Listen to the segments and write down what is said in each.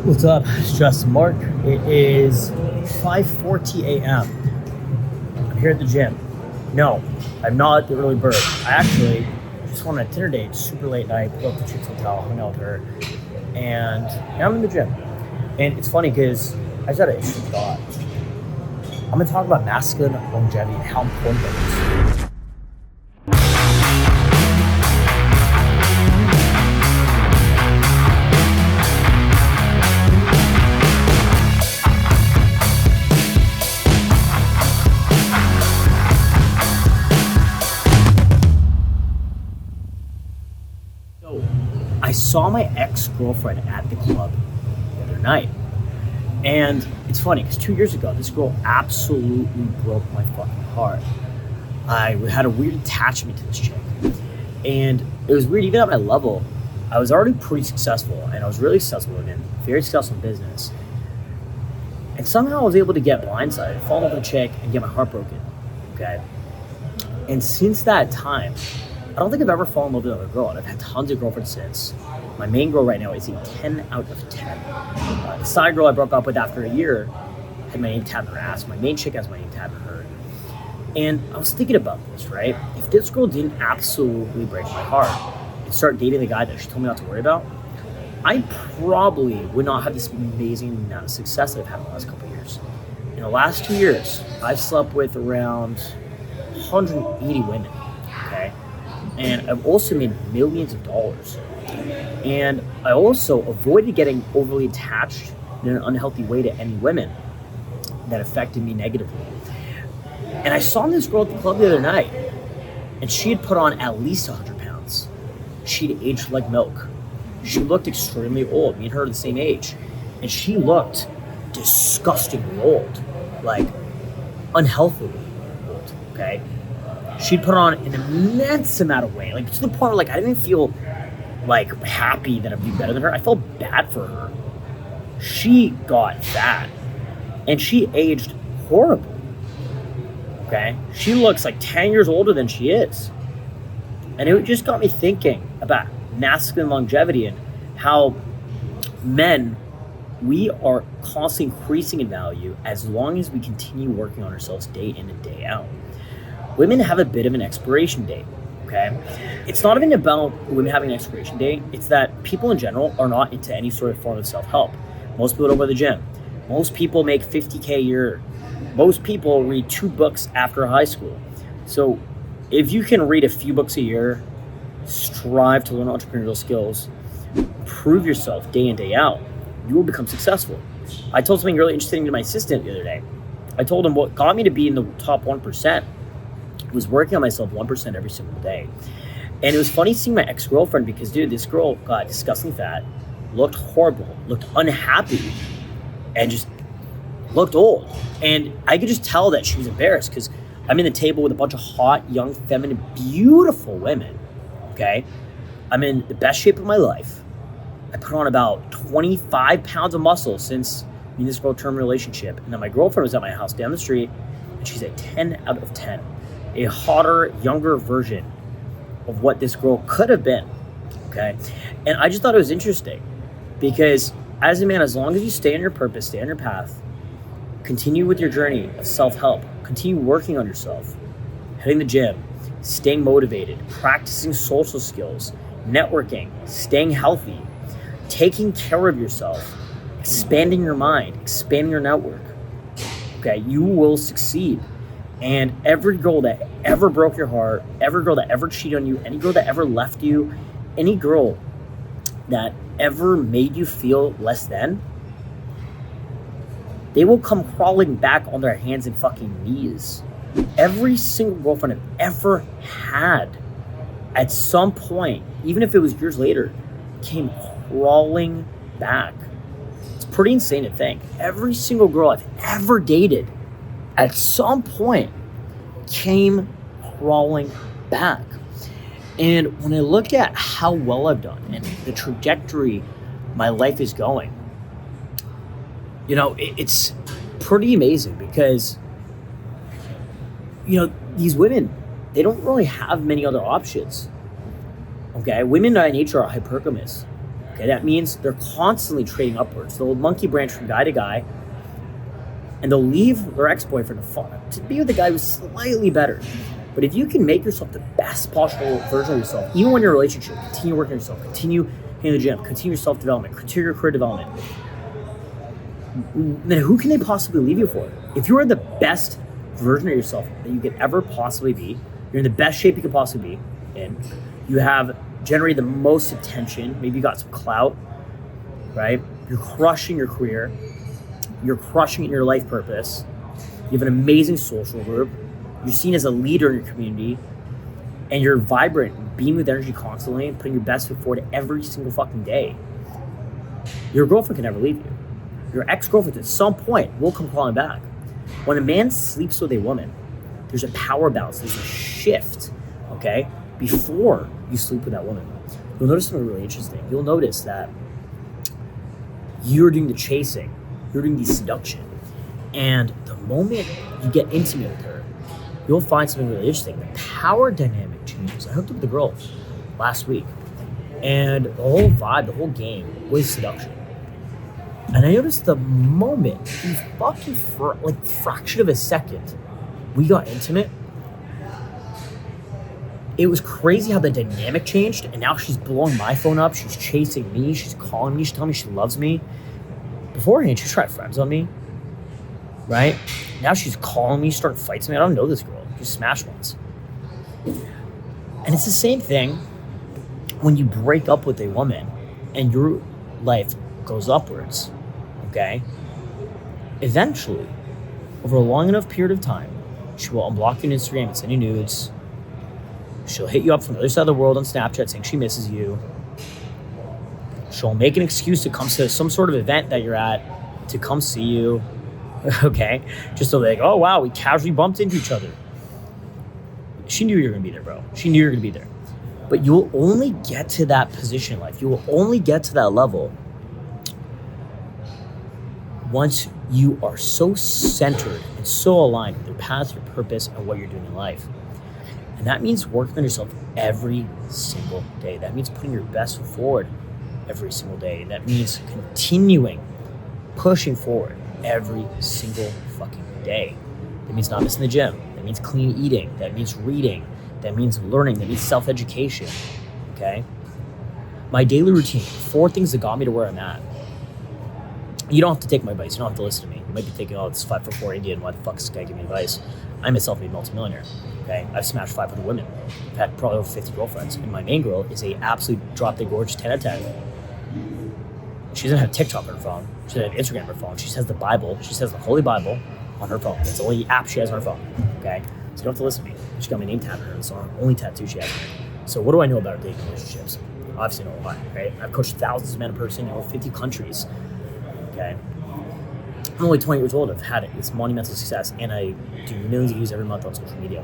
What's up? It's just Mark. It is 5:40 a.m. I'm here at the gym. No, I'm not the early bird. I actually just went on a dinner date, super late night, pulled up to Chick's Hotel, hung out with her, and I'm in the gym. And it's funny because I just had an interesting thought. I'm going to talk about masculine longevity and how important that is. I saw my ex-girlfriend at the club the other night. And it's funny because 2 years ago, this girl absolutely broke my fucking heart. I had a weird attachment to this chick. And it was weird, even at my level, I was already pretty successful, and I was really successful in very successful in business. And somehow I was able to get blindsided, fall in love with a chick, and get my heart broken, okay? And since that time, I don't think I've ever fallen in love with another girl, and I've had tons of girlfriends since. My main girl right now is a 10 out of 10. The side girl I broke up with after a year had my name tabbed on her ass. My main chick has my name tabbed on her. And I was thinking about this, right? If this girl didn't absolutely break my heart and start dating the guy that she told me not to worry about, I probably would not have this amazing amount of success that I've had in the last couple of years. In the last 2 years, I've slept with around 180 women, okay? And I've also made millions of dollars. And I also avoided getting overly attached in an unhealthy way to any women that affected me negatively. And I saw this girl at the club the other night, and she had put on at least 100 pounds. She'd aged like milk. She looked extremely old. Me and her are the same age. And she looked disgustingly old, like unhealthily old, okay? She'd put on an immense amount of weight, like to the point where like I didn't feel like happy that I'd be better than her. I felt bad for her. She got fat and she aged horribly. Okay? She looks like 10 years older than she is. And it just got me thinking about masculine longevity and how men, we are constantly increasing in value as long as we continue working on ourselves day in and day out. Women have a bit of an expiration date, okay? It's not even about women having an expiration date. It's that people in general are not into any sort of form of self-help. Most people don't go to the gym. Most people make $50K a year. Most people read 2 books after high school. So if you can read a few books a year, strive to learn entrepreneurial skills, prove yourself day in, day out, you will become successful. I told something really interesting to my assistant the other day. I told him what got me to be in the top 1% was working on myself 1% every single day. And it was funny seeing my ex-girlfriend because, dude, this girl got disgustingly fat, looked horrible, looked unhappy, and just looked old. And I could just tell that she was embarrassed because I'm in the table with a bunch of hot, young, feminine, beautiful women, okay? I'm in the best shape of my life. I put on about 25 pounds of muscle since me and this girl term relationship. And then my girlfriend was at my house down the street, and she's a 10 out of 10. A hotter, younger version of what this girl could have been, okay? And I just thought it was interesting because as a man, as long as you stay on your purpose, stay on your path, continue with your journey of self-help, continue working on yourself, hitting the gym, staying motivated, practicing social skills, networking, staying healthy, taking care of yourself, expanding your mind, expanding your network, okay? You will succeed. And every girl that ever broke your heart, every girl that ever cheated on you, any girl that ever left you, any girl that ever made you feel less than, they will come crawling back on their hands and fucking knees. Every single girlfriend I've ever had, at some point, even if it was years later, came crawling back. It's pretty insane to think. Every single girl I've ever dated at some point came crawling back. And when I look at how well I've done and the trajectory my life is going, you know, it's pretty amazing because, you know, these women, they don't really have many other options. Okay, women by nature are hypergamous. Okay, that means they're constantly trading upwards. They'll monkey branch from guy to guy, and they'll leave their ex-boyfriend to be with a guy who's slightly better. But if you can make yourself the best possible version of yourself, even when you're in a relationship, continue working on yourself, continue in the gym, continue your self-development, continue your career development, then who can they possibly leave you for? If you are the best version of yourself that you could ever possibly be, you're in the best shape you could possibly be in, you have generated the most attention, maybe you got some clout, right? You're crushing your career, you're crushing your life purpose, you have an amazing social group, you're seen as a leader in your community, and you're vibrant, beaming with energy constantly, and putting your best foot forward every single fucking day. Your girlfriend can never leave you. Your ex-girlfriend at some point will come crawling back. When a man sleeps with a woman, there's a power balance, there's a shift, okay? Before you sleep with that woman, you'll notice something really interesting. You'll notice that you're doing the chasing, you're doing the seduction, and the moment you get intimate with her, you'll find something really interesting. The power dynamic changes. I hooked up with the girl last week, and the whole vibe, the whole game was seduction. And I noticed the moment, the fucking fraction of a second, we got intimate, it was crazy how the dynamic changed, and now she's blowing my phone up, she's chasing me, she's calling me, she's telling me she loves me. Beforehand, she tried friends on me, right? Now she's calling me, starting fights with me. I don't know this girl. She smashed once. And it's the same thing when you break up with a woman and your life goes upwards, okay? Eventually, over a long enough period of time, she will unblock you on Instagram and send you nudes. She'll hit you up from the other side of the world on Snapchat saying she misses you. She'll make an excuse to come to some sort of event that you're at to come see you, okay? Just so they're like, oh wow, we casually bumped into each other. She knew you were gonna be there, bro. She knew you were gonna be there. But you'll only get to that position in life. You will only get to that level once you are so centered and so aligned with your path, your purpose, and what you're doing in life. And that means working on yourself every single day. That means putting your best foot forward every single day. That means continuing, pushing forward every single fucking day. That means not missing the gym. That means clean eating. That means reading. That means learning. That means self-education, okay? My daily routine, 4 things that got me to where I'm at. You don't have to take my advice. You don't have to listen to me. You might be thinking, oh, it's 5'4" Indian. Why the fuck is this guy giving me advice? I'm a self-made multimillionaire, okay? I've smashed 500 women. I've had probably over 50 girlfriends. And my main girl is a absolute drop-dead gorgeous 10 out of 10. She doesn't have TikTok on her phone. She doesn't have Instagram on her phone. She has the Bible. She says the Holy Bible on her phone. That's the only app she has on her phone, okay? So you don't have to listen to me. She got my name tattooed on her. It's the only tattoo she has on her. So what do I know about dating relationships? Obviously, I know a lot, right? I've coached thousands of men in person in over 50 countries, okay? I'm only 20 years old. I've had this monumental success, and I do millions of views every month on social media.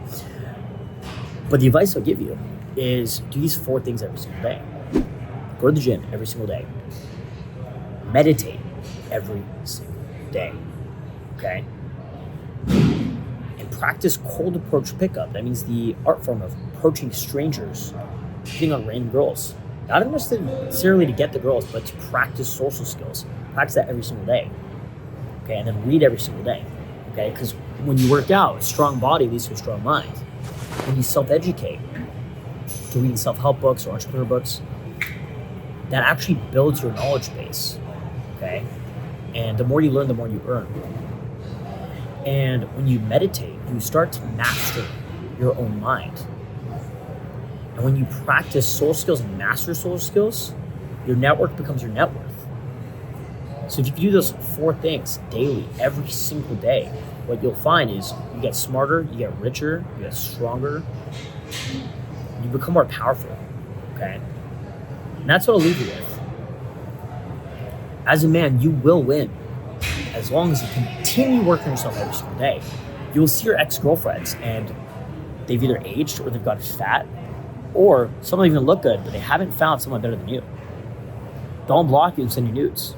But the advice I'll give you is do these 4 things every single day. Go to the gym every single day. Meditate every single day, okay? And practice cold approach pickup. That means the art form of approaching strangers, hitting on random girls. Not necessarily to get the girls, but to practice social skills. Practice that every single day, okay? And then read every single day, okay? Because when you work out, a strong body leads to a strong mind. When you self-educate through reading self-help books or entrepreneur books, that actually builds your knowledge base, okay? And the more you learn, the more you earn. And when you meditate, you start to master your own mind. And when you practice soul skills and master soul skills, your network becomes your net worth. So if you do those 4 things daily, every single day, what you'll find is you get smarter, you get richer, you get stronger, you become more powerful, okay? And that's what I'll leave you with. As a man, you will win as long as you continue working on yourself every single day. You will see your ex-girlfriends and they've either aged or they've gotten fat, or some even look good, but they haven't found someone better than you. Don't block you and send you nudes,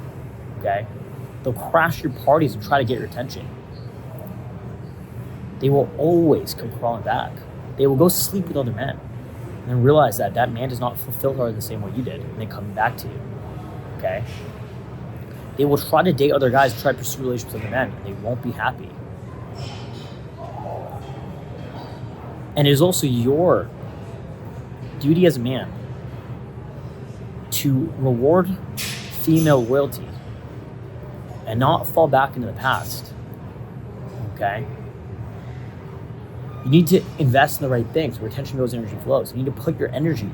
okay? They'll crash your parties and try to get your attention. They will always come crawling back. They will go sleep with other men and then realize that that man does not fulfill her the same way you did, and they come back to you. okay? They will try to date other guys, try to pursue relationships with other men, and they won't be happy. And it is also your duty as a man to reward female loyalty and not fall back into the past, okay? You need to invest in the right things. Where attention goes, energy flows. You need to put your energy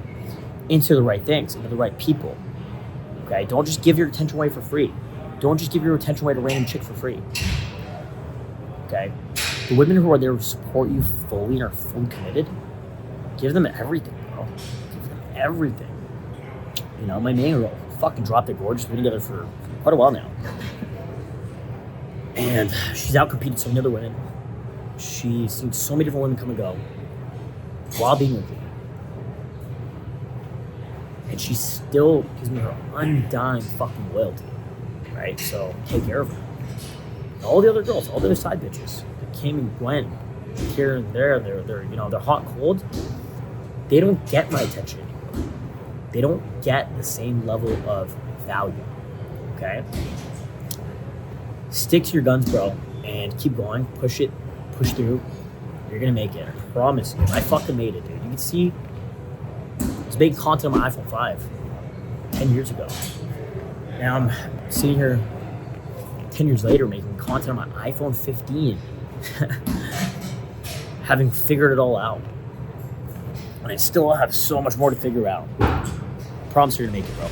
into the right things, into the right people, okay? Don't just give your attention away for free. Don't just give your attention away to random chick for free, okay? The women who are there to support you fully and are fully committed, give them everything, bro. Give them everything. You know, my main girl fucking dropped it gorgeous. We've been together for quite a while now. And she's out-competed so many other women. She's seen so many different women come and go while being with me. And she still gives me her undying fucking loyalty, right? So take care of her. And all the other girls, all the other side bitches that came and went here and there, they're you know, they're hot and cold. They don't get my attention anymore. They don't get the same level of value, okay? Stick to your guns, bro, and keep going. Push through. You're gonna make it. I promise you. I fucking made it, dude. You can see I was making content on my iPhone 5 10 years ago. Now I'm sitting here 10 years later making content on my iPhone 15. Having figured it all out. And I still have so much more to figure out. I promise you're gonna make it, bro.